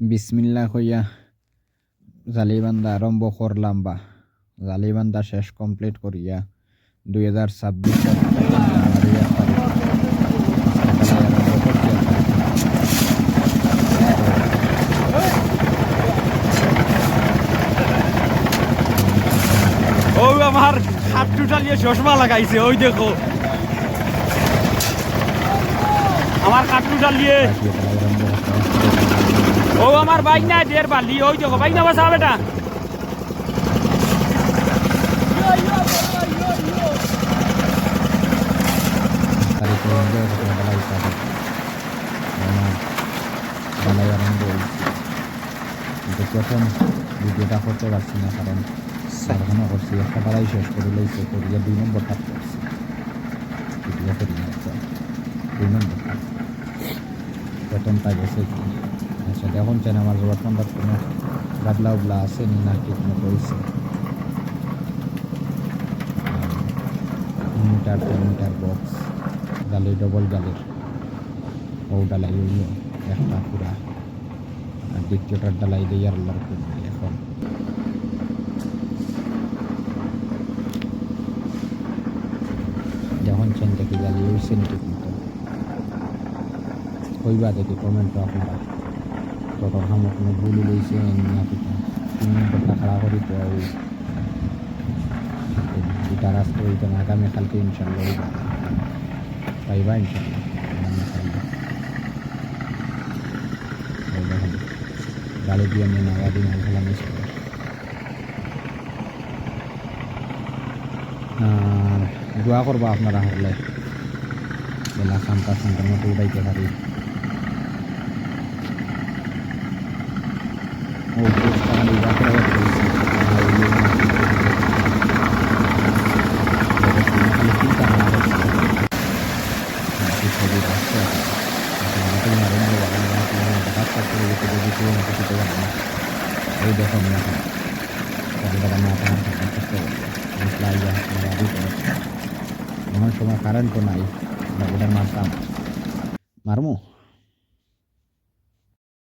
বিসমিল্লাহ কইয়া জালিবান্ধা আরম্ভ করলাম বা জালিবান্ধা শেষ কমপ্লিট করিয়া 2026 জানুয়ারি 1 তারিখ আজকে ঢালাই আরম্ভ করছি ও আমার হাত টুটালিয়ে চশমা লাগাইছে ওই দেখো আমার হাত টুটালিয়ে ও আমার বাইক না দের বালি ওই দেখো বাইক না বাসা বেটা ঢালাই আরম্ভ হয়েছে কিন্তু প্রথম ভিডিওটা করতে পারছি না কারণ সারখানা করছি একটা ঢালাই শেষ করে লইছে করিয়া 2 নম্বর কাজ করছি ভিডিও করি না 2 নম্বর কাজ প্রথমটা গেছে কি আচ্ছা এখন চান আমার বর্তমানটা কোনো গাবলা উবলা আছে নি না ঠিক মতো হয়েছে মিটার বক্স গালি ডবল গালির ও ডালাই হইল একটা পুরা আর দ্বিতীয়টার ডালাই দিয়ে আল্লাহর করবে এখন যখন চেন থেকে গালি হয়েছে ঠিক মতো কইবা দেখি কমেন্ট আপনারা তখন আমার কোনো ভুল লইছে না কিনা 3 নম্বরটা খাড়া করি তো এটা রাস্তা হইতে না আগামী কালকে ইনশাল্লাহ হইবা পাইবা ইনশাল্লাহ গাড়ি দিয়ে আমি নাওয়া দিন খেলাম আর দোয়া করবো আপনারা হলে বেলা সান্তা সান্তার মতো উঠাইতে পারি ও এই দেখো এমন সময় কারেন্ট তো নাই ওটার মারতাম মারমু